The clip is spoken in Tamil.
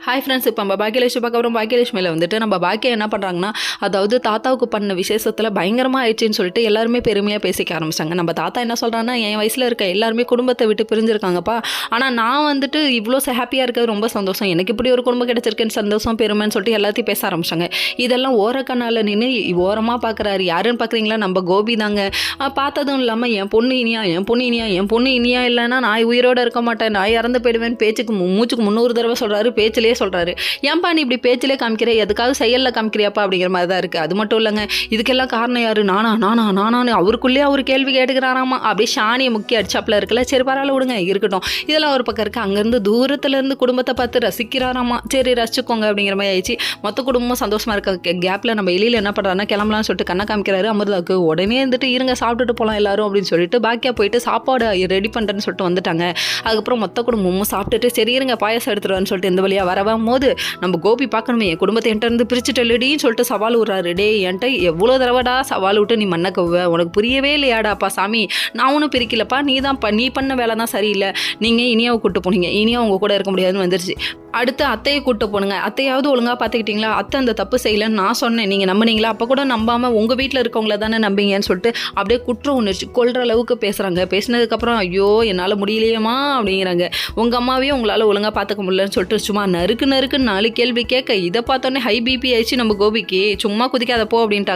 ஹாய் ஃப்ரெண்ட்ஸ், இப்போ நம்ம பாக்கியலட்சுமி பார்க்க அப்புறம் பாக்கியலட்சுமியில் வந்துட்டு நம்ம பாக்கியம் என்ன பண்ணுறாங்கன்னா, அதாவது தாத்தாவுக்கு பண்ண விசேஷத்தில் பயங்கரமாக ஆயிடுச்சின்னு சொல்லிட்டு எல்லாருமே பெருமையாக பேசிக்க ஆரம்பிச்சிட்டாங்க. நம்ம தாத்தா என்ன சொல்கிறாங்கன்னா, என் வயசில் இருக்க எல்லாருமே குடும்பத்தை விட்டு பிரிஞ்சிருக்காங்கப்பா, ஆனால் நான் வந்துட்டு இவ்வளோ ஹாப்பியாக இருக்கிறது ரொம்ப சந்தோஷம், எனக்கு இப்படி ஒரு குடும்பம் கிடச்சிருக்குன்னு சந்தோஷம் பெருமைன்னு சொல்லிட்டு எல்லாத்தையும் பேச ஆரம்பிச்சாங்க. இதெல்லாம் ஓரக்கண்ணால் நின்று ஓரமாக பார்க்குறாரு. யாருன்னு பார்க்குறீங்களா? நம்ம கோபி தாங்க. பார்த்ததும் இல்லாமல் என் பொண்ணு இனியா, என் பொண்ணு இனியா, என் பொண்ணு இனியா இல்லைன்னா நான் உயிரோடு இருக்க மாட்டேன், நான் இறந்து போயிடுவேன் பேச்சுக்கு மூச்சுக்கு 300 தடவை சொல்கிறாரு. பேச்சிலே சொல்கிறாரு. ஏன்பா நீ இப்படி பேச்சிலே காமிக்கிற, எதுக்காவது செயலில் காமிக்கிறியாப்பா அப்படிங்கிற மாதிரி தான் இருக்குது. அது மட்டும் இல்லைங்க, இதுக்கெல்லாம் காரணம் யாரு? நானான்னு அவருக்குள்ளேயே அவர் கேள்வி கேட்டுக்கிறாராமா. அப்படியே ஷானியை முக்கிய அடிச்சாப்பில் இருக்குல்ல. சரி பரவாயில்ல விடுங்க, இருக்கட்டும். இதெல்லாம் ஒரு பக்கம் இருக்குது. அங்கேருந்து தூரத்துலேருந்து குடும்பத்தை பார்த்து ரசிக்கிறாராமா. சரி ரசிச்சுக்கோங்க அப்படிங்கிற மாதிரி ஆயிடுச்சு. மொத்த குடும்பமும் சந்தோஷமாக இருக்க கேப்பில் நம்ம எலியில் என்ன பண்ணுறாருன்னா, கிளம்பலாம்னு சொல்லிட்டு கண்ணை காமிக்கிறாரு அமிர்தாவுக்கு. உடனே வந்துட்டு இருங்க சாப்பிட்டுட்டு போகலாம் எல்லாரும் அப்படின்னு சொல்லிட்டு பாக்கியா போயிட்டு சாப்பாடு ரெடி பண்ணுறேன்னு சொல்லிட்டு வந்துட்டாங்க. அதுக்கப்புறம் மொத்த குடும்பமும் சாப்பிட்டுட்டு சரி இருங்க பாயசம் எடுத்துருவான்னு சொல்லிட்டு இந்த வழியாக வரவும் போது நம்ம கோபி பார்க்கணுமே, என் குடும்பத்தை என்கிட்ட இருந்து பிரிச்சுட்டல்லுடின்னு சொல்லிட்டு சவால் விட்றாரு. டே என்கிட்ட எவ்வளோ தடவைடா சவால் விட்டு நீ மண்ணை கவ்வை, உனக்கு புரியவே இல்லையாடாப்பா சாமி, நான் ஒன்றும் பிரிக்கலப்பா, நீ பண்ண வேலை தான் சரியில்லை, நீங்கள் இனியாவை கூப்பிட்டு போனீங்க, இனியா உங்கள் கூட இருக்க முடியாதுன்னு வந்துருச்சு. அடுத்து அத்தையை கூப்பிட்டு போனுங்க, அத்தையாவது ஒழுங்காக பார்த்துக்கிட்டிங்களா, அத்தை அந்த தப்பு செய்யலைன்னு நான் சொன்னேன், நீங்கள் நம்பினீங்களா? அப்போ கூட நம்பாமல் உங்கள் வீட்டில் இருக்கவங்கள தானே நம்பிங்கன்னு சொல்லிட்டு அப்படியே குற்றம் உணர்ச்சி கொள்கிற அளவுக்கு பேசுகிறாங்க. பேசினதுக்கப்புறம் ஐயோ என்னால் முடியலையேம்மா அப்படிங்கிறாங்க. உங்கள் அம்மாவையும் உங்களால் ஒழுங்காக பார்த்துக்க முடியலன்னு சொல்லிட்டு சும்மா நறுக்கு 4 கேள்வி கேட்க, இதை பார்த்தோன்னே ஹை பிபி ஆயிடுச்சு நம்ம கோபிக்கு. சும்மா குதிக்காதப்போ அப்படின்ட்டாங்க.